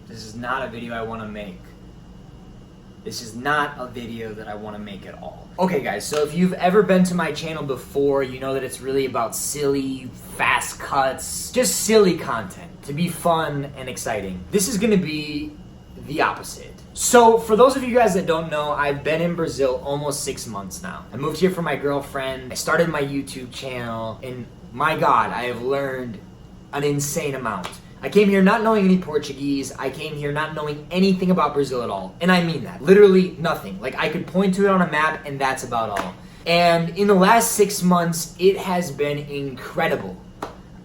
This is not a video I want to make. This is not a video that I want to make at all. Okay guys, so if you've ever been to my channel before, you know that it's really about silly, fast cuts, just silly content to be fun and exciting. This is gonna be the opposite. So for those of you guys that don't know, I've been in Brazil almost 6 months now. I moved here for my girlfriend, I started my YouTube channel, and my God, I have learned an insane amount. I came here not knowing any Portuguese. I came here not knowing anything about Brazil at all. And I mean that. Literally nothing. Like, I could point to it on a map and that's about all. And in the last 6 months, it has been incredible.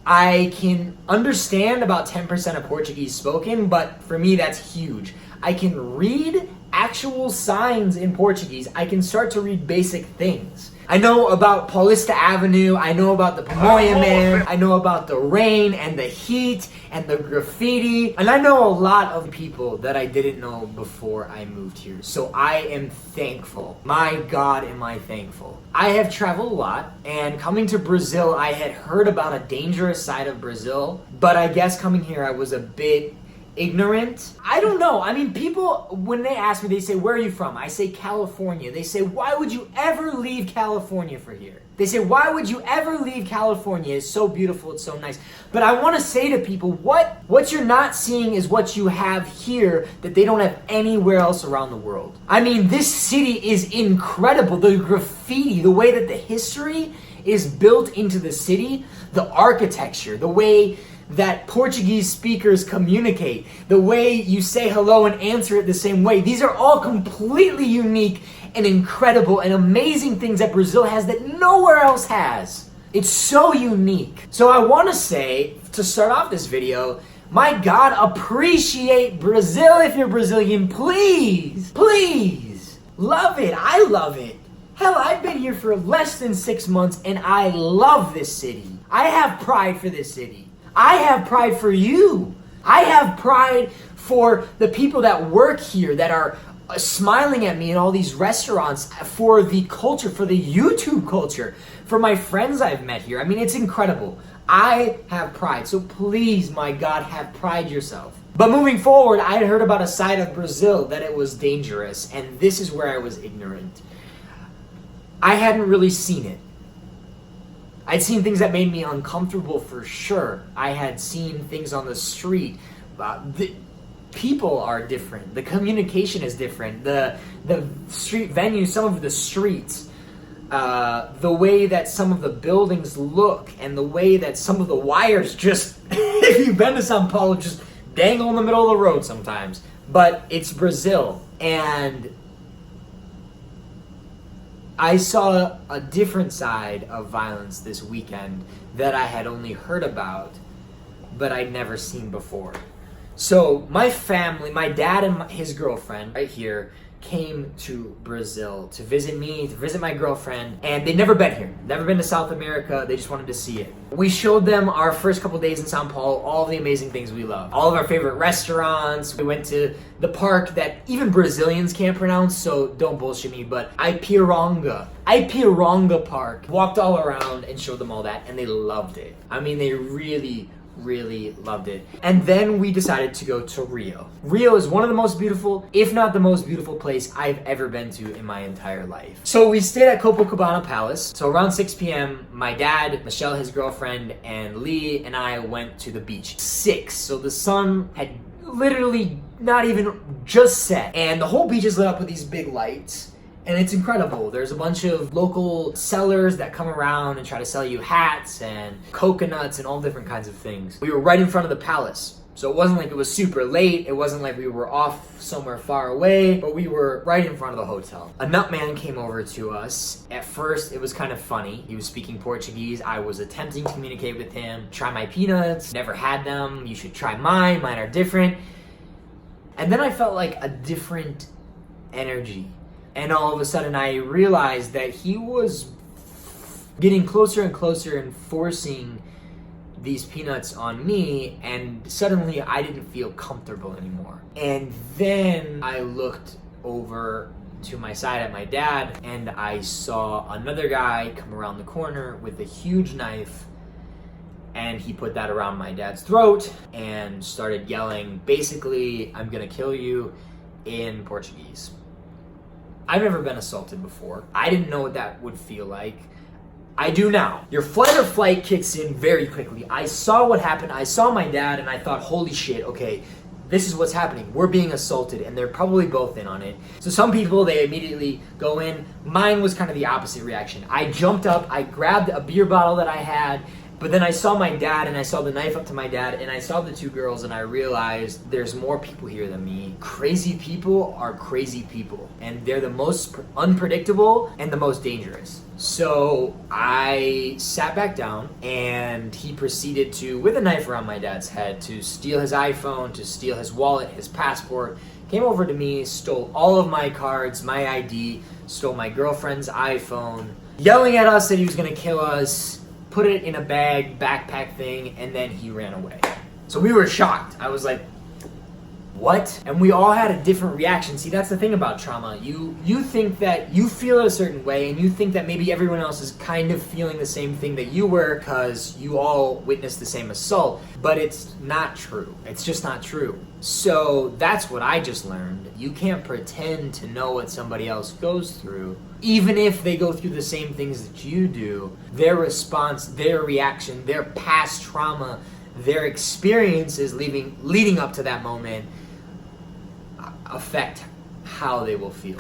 I can understand about 10% of Portuguese spoken, but for me, that's huge. I can read actual signs in Portuguese. I can start to read basic things. I know about Paulista Avenue, I know about the Pamonha Man, I know about the rain and the heat and the graffiti, and I know a lot of people that I didn't know before I moved here. So I am thankful. My God, am I thankful. I have traveled a lot, and coming to Brazil, I had heard about a dangerous side of Brazil, but I guess coming here, I was a bit ignorant. I don't know. I mean, people, when they ask me, they say, where are you from? I say California. They say, why would you ever leave California for here? They say, why would you ever leave California? It's so beautiful. It's so nice. But I want to say to people, what you're not seeing is what you have here that they don't have anywhere else around the world. I mean, this city is incredible. The graffiti, the way that the history is built into the city, the architecture, the way that Portuguese speakers communicate, the way you say hello and answer it the same way. These are all completely unique and incredible and amazing things that Brazil has that nowhere else has. It's so unique. So I want to say, to start off this video, my God, appreciate Brazil if you're Brazilian. Please, please. Love it. I love it. Hell, I've been here for less than 6 months and I love this city. I have pride for this city. I have pride for you. I have pride for the people that work here that are smiling at me in all these restaurants, for the culture, for the YouTube culture, for my friends I've met here. I mean, it's incredible. I have pride. So please, my God, have pride yourself. But moving forward, I had heard about a side of Brazil that it was dangerous, and this is where I was ignorant. I hadn't really seen it. I'd seen things that made me uncomfortable for sure. I had seen things on the street. The people are different. The communication is different. The street venues, some of the streets, the way that some of the buildings look, and the way that some of the wires just, if you've been to São Paulo, just dangle in the middle of the road sometimes. But it's Brazil, and I saw a different side of violence this weekend that I had only heard about, but I'd never seen before. So my family, my dad and his girlfriend right here came to Brazil to visit me, to visit my girlfriend, and they'd never been here, never been to South America. They just wanted to see it. We showed them our first couple days in São Paulo, all the amazing things we love, all of our favorite restaurants. We went to the park that even Brazilians can't pronounce, so don't bullshit me, but Ipiranga Park. Walked all around and showed them all that, and they loved it. I mean, they really loved it. And then we decided to go to Rio. Rio is one of the most beautiful, if not the most beautiful place I've ever been to in my entire life. So we stayed at Copacabana Palace. So around 6 p.m., my dad, Michelle, his girlfriend, and Lee and I went to the beach. 6, so the sun had literally not even just set. And the whole beach is lit up with these big lights. And it's incredible. There's a bunch of local sellers that come around and try to sell you hats and coconuts and all different kinds of things. We were right in front of the palace. So it wasn't like it was super late. It wasn't like we were off somewhere far away, but we were right in front of the hotel. A nut man came over to us. At first, it was kind of funny. He was speaking Portuguese. I was attempting to communicate with him. Try my peanuts. Never had them. You should try mine. Mine are different. And then I felt like a different energy. And all of a sudden I realized that he was getting closer and closer and forcing these peanuts on me, and suddenly I didn't feel comfortable anymore. And then I looked over to my side at my dad, and I saw another guy come around the corner with a huge knife, And he put that around my dad's throat and started yelling, basically, I'm gonna kill you, in Portuguese. I've never been assaulted before. I didn't know what that would feel like. I do now. Your fight or flight kicks in very quickly. I saw what happened. I saw my dad and I thought, holy shit, okay, this is what's happening. We're being assaulted, and they're probably both in on it. So some people, they immediately go in. Mine was kind of the opposite reaction. I jumped up, I grabbed a beer bottle that I had, but then I saw my dad, and I saw the knife up to my dad, and I saw the two girls, and I realized there's more people here than me. Crazy people are crazy people, and they're the most unpredictable and the most dangerous. So I sat back down, and he proceeded to, with a knife around my dad's head, to steal his iPhone, to steal his wallet, his passport, came over to me, stole all of my cards, my ID, stole my girlfriend's iPhone, yelling at us that he was gonna kill us, put it in a bag, backpack thing, and then he ran away. So we were shocked. I was like, what? And we all had a different reaction. See, that's the thing about trauma. You think that you feel it a certain way, and you think that maybe everyone else is kind of feeling the same thing that you were because you all witnessed the same assault, but it's not true. It's just not true. So that's what I just learned. You can't pretend to know what somebody else goes through. Even if they go through the same things that you do, their response, their reaction, their past trauma, their experiences leading up to that moment affect how they will feel.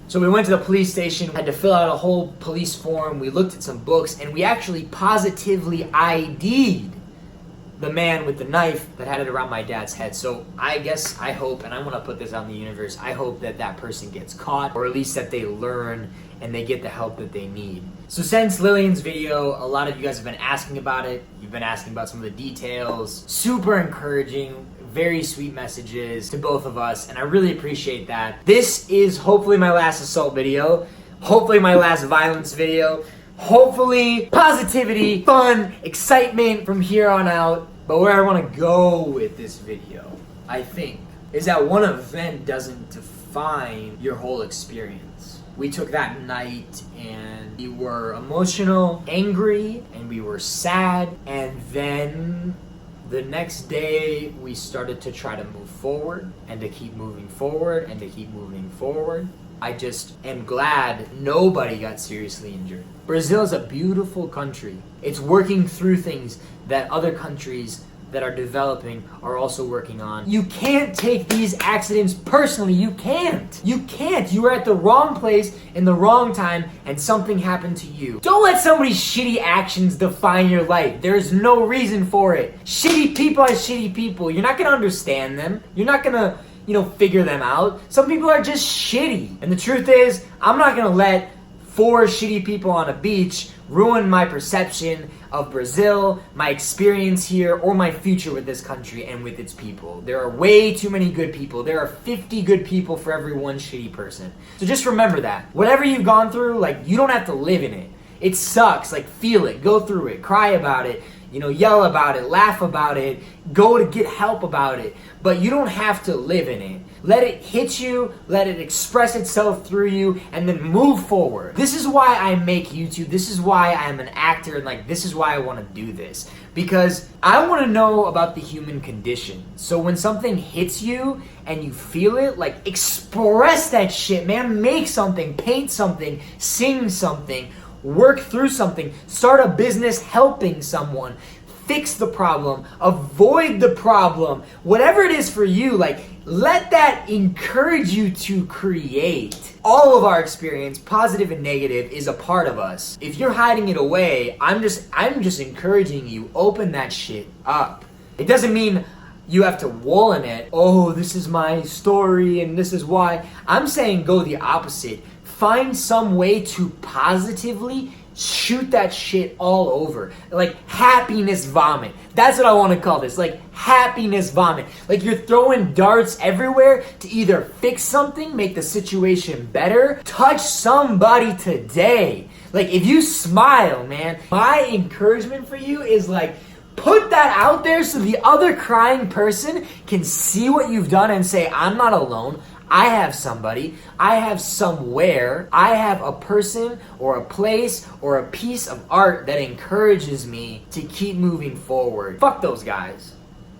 So we went to the police station, had to fill out a whole police form, we looked at some books, and we actually positively ID'd the man with the knife that had it around my dad's head. So I guess, I hope, and I want to put this out in the universe, I hope that that person gets caught, or at least that they learn and they get the help that they need. So since Lillian's video, a lot of you guys have been asking about it. You've been asking about some of the details. Super encouraging, very sweet messages to both of us, and I really appreciate that. This is hopefully my last assault video, hopefully my last violence video, hopefully positivity, fun, excitement from here on out. But where I want to go with this video, I think, is that one event doesn't define your whole experience. We took that night and we were emotional, angry, and we were sad, and then the next day we started to try to move forward and to keep moving forward and to keep moving forward. I just am glad nobody got seriously injured. Brazil is a beautiful country. It's working through things that other countries that are developing are also working on. You can't take these accidents personally. You can't. You can't. You were at the wrong place in the wrong time and something happened to you. Don't let somebody's shitty actions define your life. There's no reason for it. Shitty people are shitty people. You're not gonna understand them. You're not gonna, figure them out. Some people are just shitty. And the truth is, I'm not gonna let 4 shitty people on a beach ruin my perception of Brazil, my experience here, or my future with this country and with its people. There are way too many good people. There are 50 good people for every one shitty person. So just remember that. Whatever you've gone through, you don't have to live in it. It sucks. Feel it. Go through it. Cry about it. Yell about it. Laugh about it. Go to get help about it. But you don't have to live in it. Let it hit you, let it express itself through you, and then move forward. This is why I make YouTube. This is why I'm an actor, and this is why I want to do this. Because I want to know about the human condition. So when something hits you and you feel it, express that shit, man. Make something, paint something, sing something, work through something, start a business helping someone, fix the problem, avoid the problem, whatever it is for you, let that encourage you to create. All of our experience, positive and negative, is a part of us. If you're hiding it away, I'm just encouraging you, open that shit up. It doesn't mean you have to wallow in it. Oh, this is my story and this is why. I'm saying go the opposite. Find some way to positively shoot that shit all over. Happiness vomit. That's what I want to call this. Happiness vomit. You're throwing darts everywhere to either fix something, make the situation better, touch somebody today. If you smile, man, my encouragement for you is put that out there so the other crying person can see what you've done and say, I'm not alone. I have somebody, I have somewhere, I have a person or a place or a piece of art that encourages me to keep moving forward. Fuck those guys.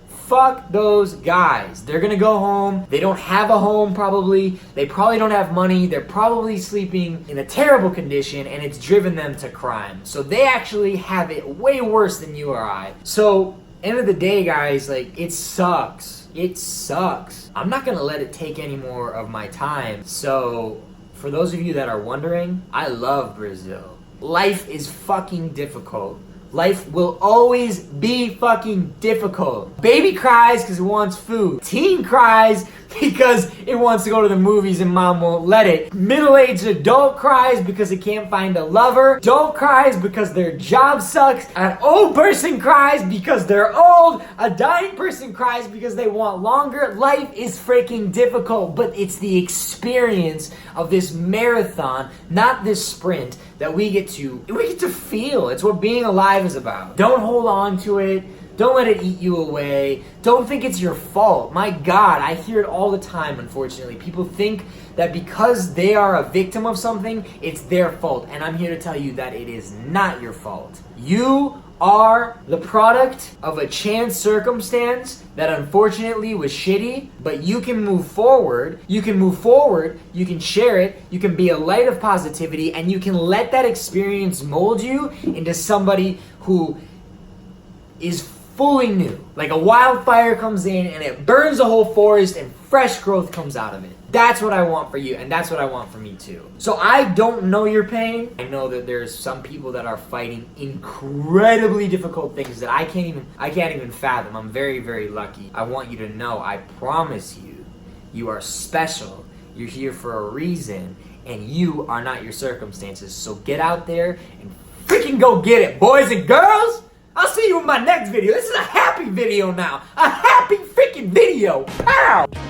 Fuck those guys. They're gonna go home. They don't have a home probably. They probably don't have money. They're probably sleeping in a terrible condition, and it's driven them to crime. So they actually have it way worse than you or I. So, end of the day, guys, like, it sucks. It sucks. I'm not gonna let it take any more of my time. So, for those of you that are wondering, I love Brazil. Life is fucking difficult. Life will always be fucking difficult. Baby cries because it wants food. Teen cries because it wants to go to the movies and mom won't let it. Middle-aged adult cries because it can't find a lover. Adult cries because their job sucks. An old person cries because they're old. A dying person cries because they want longer. Life is freaking difficult, but it's the experience of this marathon, not this sprint, that we get to feel. It's what being alive is about. Don't hold on to it. Don't let it eat you away. Don't think it's your fault. My God, I hear it all the time, unfortunately. People think that because they are a victim of something, it's their fault. And I'm here to tell you that it is not your fault. You are the product of a chance circumstance that unfortunately was shitty, but you can move forward. You can move forward. You can share it. You can be a light of positivity, and you can let that experience mold you into somebody who is fully new. Like a wildfire comes in and it burns the whole forest and fresh growth comes out of it. That's what I want for you, and that's what I want for me too. So I don't know your pain. I know that there's some people that are fighting incredibly difficult things that I can't even fathom. I'm very, very lucky. I want you to know, I promise you, you are special. You're here for a reason, and you are not your circumstances. So get out there and freaking go get it, boys and girls. I'll see you in my next video. This is a happy video now. A happy freaking video. Ow!